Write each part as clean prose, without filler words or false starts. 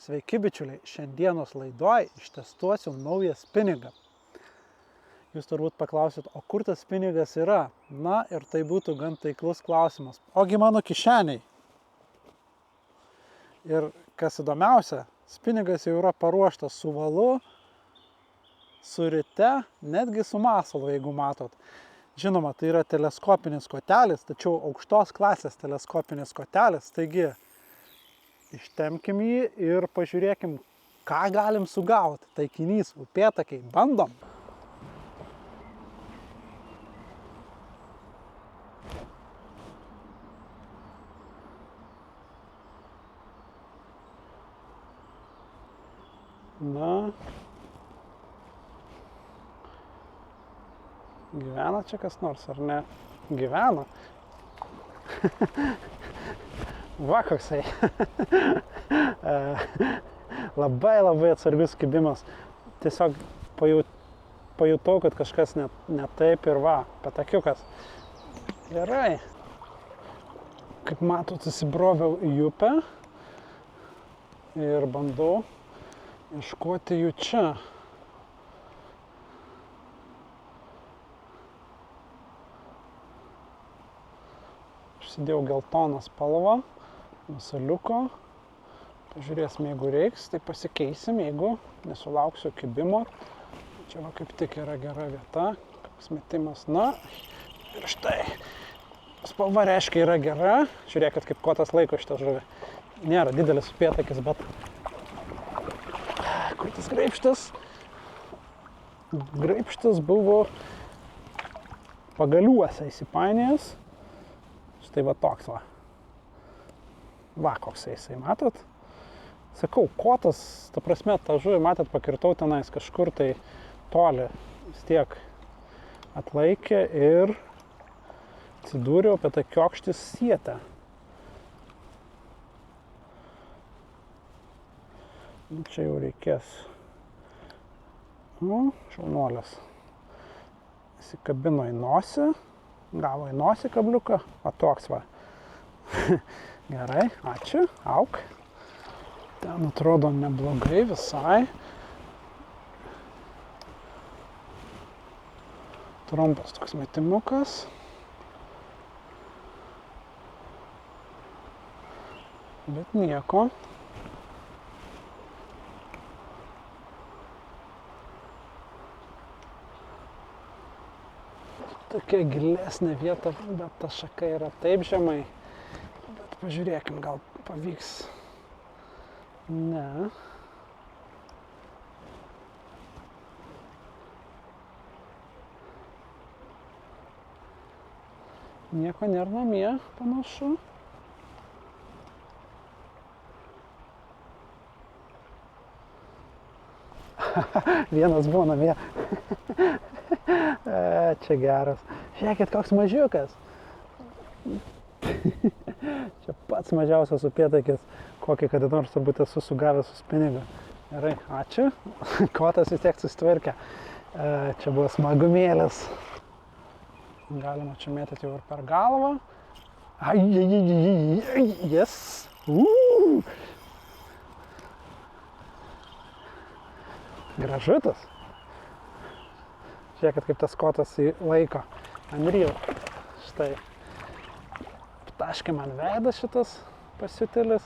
Sveiki bičiuliai, šiandienos laidoj ištestuosiu naują spiningą. Jūs turbūt paklausit, o kur tas spinigas yra? Na ir tai būtų gan taiklus klausimas. Ogi mano kišeniai. Ir kas įdomiausia, spinigas jau yra paruoštas su valu, su rite, netgi su masalu, jeigu matot. Žinoma, tai yra teleskopinis kotelis, tačiau aukštos klasės teleskopinis kotelis, taigi ištempkim jį ir pažiūrėkim, ką galim sugauti. Taikinys, upėtakiai, bandom. Na, gyvena čia kas nors, ar ne? Gyvena. Va koksai. Labai atsargus kibimas. Tiesiog pajutau, kad kažkas ne taip ir va, patakiukas. Gerai. Kaip matot, įsibroviau į upę ir bandau ieškoti jų čia. Užsidėjau geltoną spalvą. Masaliuko, pažiūrėsim, jeigu reiks, tai pasikeisim, jeigu nesulauksiu kibimo. Čia va kaip tik yra gera vieta, koks metimas, na, ir štai. Spalva reiškia yra gera, žiūrėkit, kaip kotas laiko šitą žuvį. Nėra didelis upėtakis, bet kur tas graibštas? Graibštas buvo pagaliuose įsipainėjęs, štai va toks va. Va, koks jisai, matot? Sakau, kotas, ta prasme, tą žuvį, matot, pakirtau tenais kažkur tai toli, vis tiek atlaikė ir atsidūriau apie tą kiokštis sietę. Čia jau reikės. Šaunuolis. Įsikabino į nosį, gavo į nosį kabliuką, o toks va. Gerai, ačiū, auk. Ten atrodo neblogai visai. Trumpas toks metimukas. Bet nieko. Tokia gilesnė vieta, bet ta šaka yra taip žemai. Pažiūrėkim, gal pavyks. Ne. Nieko nėra namie, panašu. Vienas buvo namie. Čia geras. Žiūrėkit, koks mažiukas. Čia pats mažiausias upėtakis, kokį kada nors turbūt esu sugavęs su spinigu. Gerai, ačiū. Kotas vis tiek susitvarkė. Čia buvo smagumėlis. Galima čia mėtyti jau ir per galvą. Yes. Gražutas. Žiūrėkit, kaip tas kotas laiko. Unreal. Štai. Taškė man veidas šitas pasiutėlis.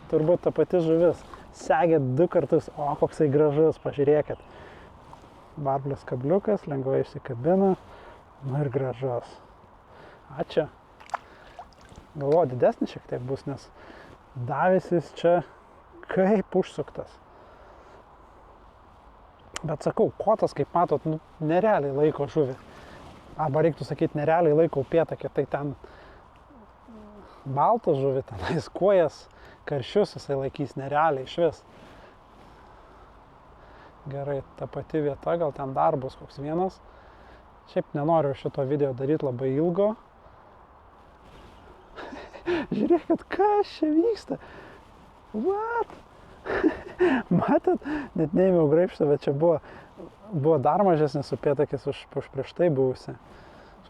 Turbūt ta pati žuvis. Segė 2 kartus. O, koksai gražus, pažiūrėkit. Barblės kabliukas, lengvai išsikabina. Nu ir gražus. Ačiū. Galvoju, didesnis šiek tiek bus, nes davisis čia kaip užsuktas. Bet sakau, kotas, kaip matot, nerealiai laiko žuvį. Arba reiktų sakyti, nerealiai laiko upėtakį, tai ten baltas žuvį, tenais kojas, karšius jisai laikys nerealiai išvis. Gerai, ta pati vieta, gal ten dar bus koks vienas. Šiaip nenoriu šito video daryti labai ilgo. Žiūrėkit, kas čia vyksta. What? Matot, net neėmiau graibštą, bet čia buvo dar mažesnis upėtakis už prieš tai buvusi.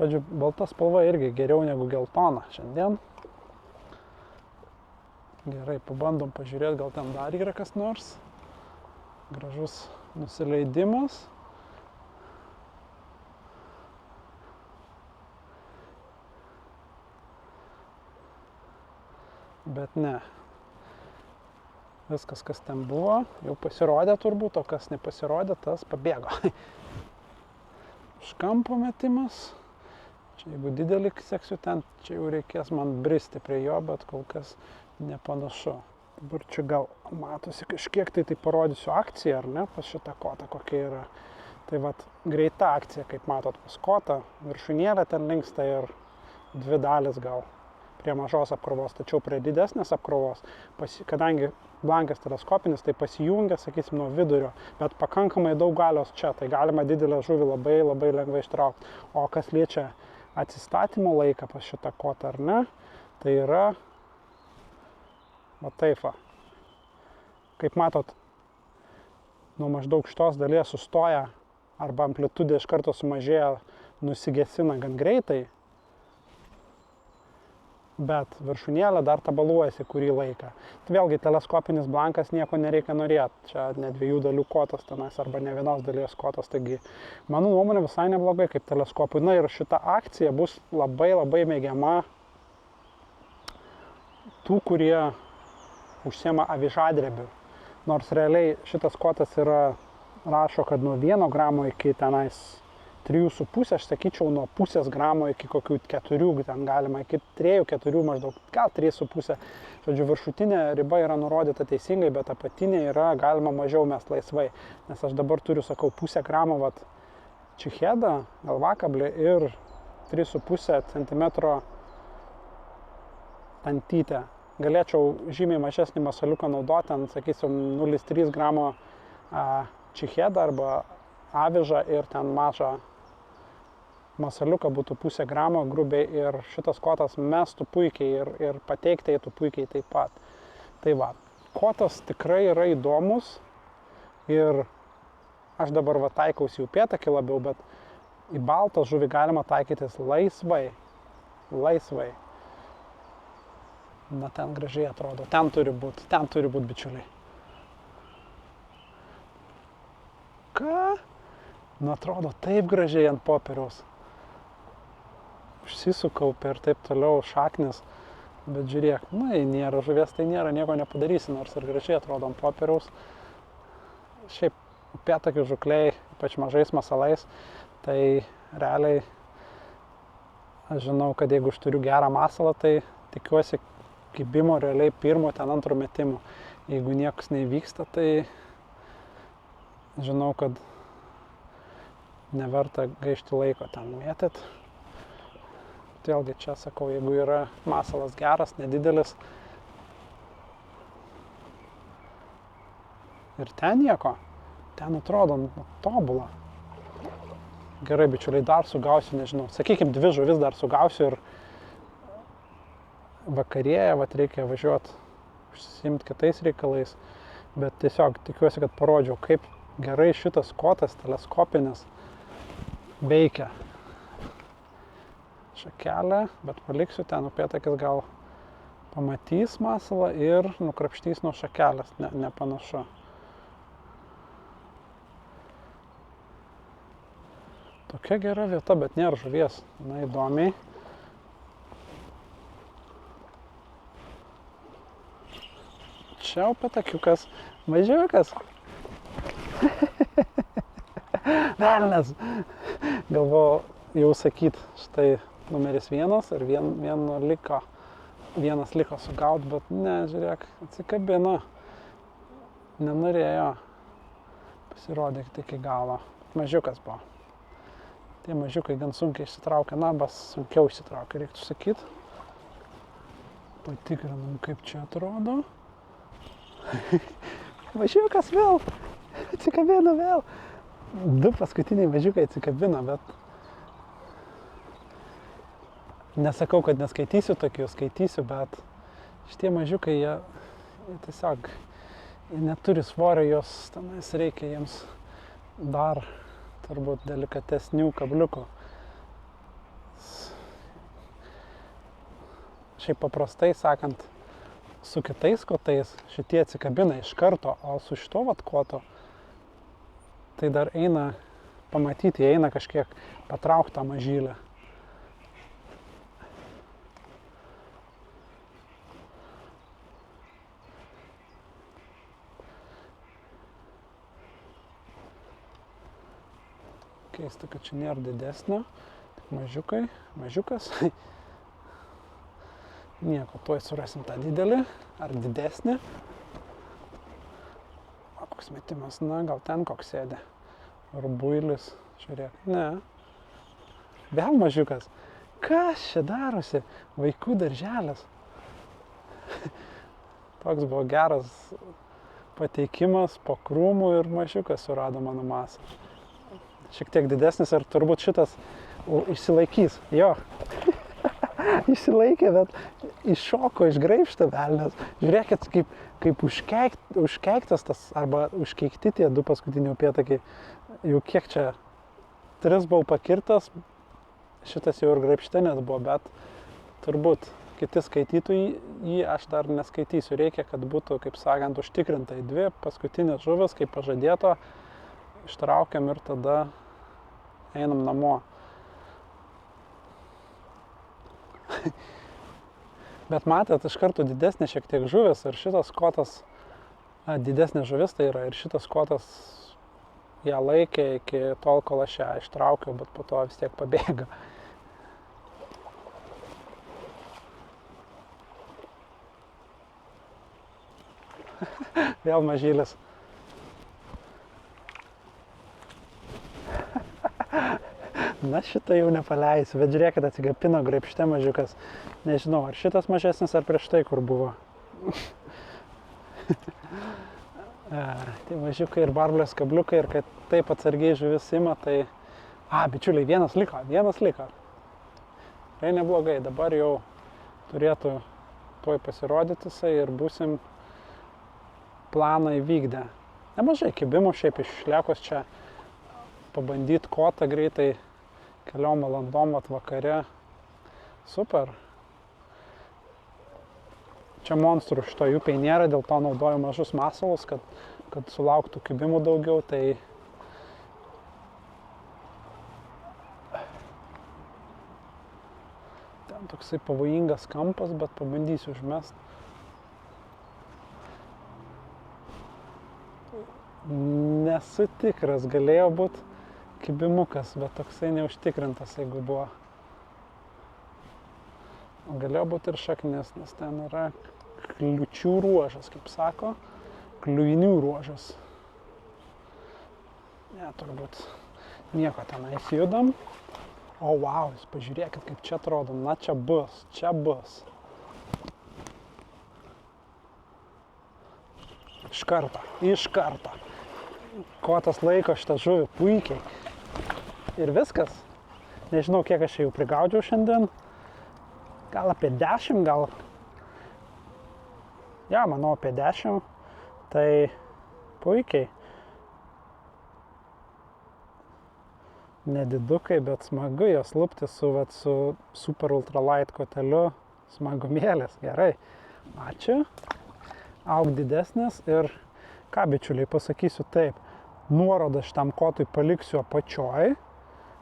Žodžiu, balta spalva irgi geriau negu geltona šiandien. Gerai, pabandom pažiūrėti, gal ten dar yra kas nors. Gražus nusileidimas. Bet ne. Viskas, kas ten buvo, jau pasirodė turbūt, o kas nepasirodė, tas pabėgo. Iš kampo metimas. Čia jeigu didelį seksiu ten, čia jau reikės man bristi prie jo, bet kol kas nepanašu. Dabar čia gal matosi kažkiek tai parodysiu akciją, ar ne, pas šitą kotą kokia yra. Tai vat greita akcija, kaip matot, pas kotą, viršūnėlė ten linksta ir dvi dalis gal prie mažos apkrovos, tačiau prie didesnės apkrovos, kadangi blankas teleskopinis, tai pasijungia, sakysim, nuo vidurio, bet pakankamai daug galios čia, tai galima didelę žuvį labai lengvai ištraukti. O kas liečia atsistatymo laiką pas šitą kotą, ar ne, tai yra va taip va. Kaip matot, nuo maždaug šitos dalies sustoja arba amplitudė iš karto sumažėja, nusigesina gan greitai, bet viršūnėlė dar tabaluojasi kurį laiką. Tai vėlgi teleskopinis blankas nieko nereikia norėti, čia ne 2 dalių kotas tenais arba ne vienos dalies kotas, taigi mano nuomonė visai neblogai kaip teleskopui. Na ir šita akcija bus labai mėgiama tų, kurie užsiema avižadrebiu. Nors realiai šitas kotas yra, rašo, kad nuo 1 gramo iki tenais 3,5, aš sakyčiau, nuo pusės gramo iki kokių 4, ten galima iki 3-4 maždaug, gal 3,5. Žodžiu, viršutinė riba yra nurodyta teisingai, bet apatinė yra galima mažiau mest laisvai. Nes aš dabar turiu, sakau, 0,5 gramo vat čichedą, galvakablį ir 3,5 cm tantytę. Galėčiau žymiai mažesnį masaliuką naudoti, ten, sakysim, 0,3 gramo čichedą arba avižą ir ten mažą masaliuką būtų 0,5 gramo grubiai ir šitas kotas mestų puikiai ir pateikti eitų puikiai taip pat. Tai va, kotas tikrai yra įdomus ir aš dabar va taikausi į upėtakį labiau, bet į baltą žuvį galima taikytis laisvai. Na ten gražiai atrodo, ten turi būt bičiuliai. Ką? Nu atrodo taip gražiai ant popieriaus. Užsisukau per taip toliau šaknis, bet žiūrėk, nėra žuvies, tai nėra, nieko nepadarysi, nors ir gražiai atrodo ant popieriaus. Šiaip upėtakių žukliai, ypač mažais masalais, tai realiai aš žinau, kad jeigu aš turiu gerą masalą, tai tikiuosi kibimo realiai 1, ten 2 metimų. Jeigu niekas neįvyksta, tai žinau, kad neverta gaišti laiko ten mėtyt. Vėlgi čia sakau, jeigu yra masalas geras, nedidelis ir ten nieko, ten atrodo tobula. Gerai, bičiuliai, dar sugausiu, nežinau, sakykim, 2 žuvis dar sugausiu ir vakarėje, vat reikia važiuoti, užsiimti kitais reikalais, bet tiesiog tikiuosi, kad parodžiau, kaip gerai šitas kotas teleskopinis veikia. Šakelę, bet paliksiu ten, upėtakis gal pamatys masalą ir nukrapštys nuo šakelės, nepanašu. Tokia gera vieta, bet nėra žuvies, na įdomiai. Čia upėtakiukas, mažiukas. Velnias. Galvoju jau sakyt, štai numeris 1 ir vienas liko sugaut, bet ne, žiūrėk, atsikabino. Nenorėjo pasirodyti iki galo. Mažiukas buvo. Tie mažiukai gan sunkiai išsitraukia, sunkiau išsitraukia, reiktų sakyti. Patikrinam, kaip čia atrodo. Mažiukas vėl, atsikabino vėl. 2 paskutiniai mažiukai atsikabino, bet nesakau, kad neskaitysiu tokių, skaitysiu, bet šitie mažiukai, jie tiesiog neturi svorio, jos tenais reikia jiems dar turbūt delikatesnių kabliukų. Šiaip paprastai sakant, su kitais kotais šitie atsikabina iš karto, o su šito vat koto tai dar eina pamatyti, eina kažkiek patrauktą mažylę. Keista, kad čia nėra didesnio, tik mažiukas. Nieko, tuoj surasim tą didelį ar didesnį. O koks metimas, na, gal ten koks sėdė. Rubuilis, žiūrėk, ne. Vėl mažiukas. Kas čia darosi? Vaikų darželis. Toks buvo geras pateikimas po krūmų ir mažiukas surado mano masą. Šiek tiek didesnis ir turbūt šitas išsilaikys. Jo. Išsilaikė, bet iššoko, išgraibšta velnias. Žiūrėkit, kaip užkeiktas tas, arba užkeikti tie du paskutiniai upėtakiai. Jau kiek čia, 3 buvau pakirtas, šitas jau ir graibšte net buvo, bet turbūt kiti skaitytų jį, aš dar neskaitysiu. Reikia, kad būtų, kaip sakant, užtikrintai 2 paskutinės žuvis, kaip pažadėto, ištraukiam ir tada einam namo. Bet matėt, iš karto didesnė šiek tiek žuvis ir šitas kotas, didesnė žuvis tai yra ir šitas kotas ją laikė iki tol, kol aš ją ištraukiau, bet po to vis tiek pabėga. Vėl mažylis. Na, šitą jau nepaleisiu, bet žiūrėkit, atsigapino graibšte mažiukas. Nežinau, ar šitas mažesnis, ar prieš tai, kur buvo. Tai mažiukai ir barblės kabliukai, ir kad taip atsargiai žuvis ima, tai... Bičiuliai, vienas liko. Tai neblogai, dabar jau turėtų tuoj pasirodyti jisai ir būsim planą įvykdę. Nemažai kibimų šiaip iš šlekos čia pabandyti kotą greitai. Keliom valandom vakare. Super. Čia monstrų šito upėj nėra, dėl to naudoju mažus masalus, kad sulauktų kibimų daugiau. Tai ten toksai pavojingas kampas, bet pabandysiu užmest. Nesu tikras, galėjo būti kibimukas, bet toksai neužtikrintas, jeigu buvo. Galėjo būti ir šaknis, nes ten yra kliučių ruožas, kaip sako, kliuvinių ruožas. Ne, turbūt nieko tenais judam. O, wow, jūs pažiūrėkit, kaip čia atrodo. Na, čia bus. Iš karto. Kotas laiko šitą žuvį puikiai. Ir viskas. Nežinau, kiek aš jau prigaudžiau šiandien. Gal apie 10, gal... Ja, manau, apie 10. Tai puikiai. Nedidukai, bet smagu jos lupti su super ultralight koteliu. Smagumėlės, gerai. Ačiū. Auk didesnis ir ką, bičiuliai, pasakysiu taip. Nuorodą šitam kotui paliksiu apačioj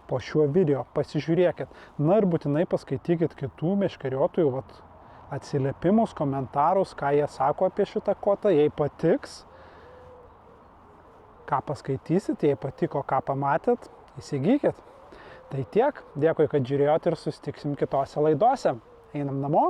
po šiuo video. Pasižiūrėkit. Na ir būtinai paskaitykit kitų meškeriotojų atsiliepimus, komentarus, ką jie sako apie šitą kotą. Jei patiks, ką paskaitysit, jei patiko, ką pamatėt, įsigykit. Tai tiek. Dėkui, kad žiūrėjot ir susitiksim kitose laidose. Einam namo.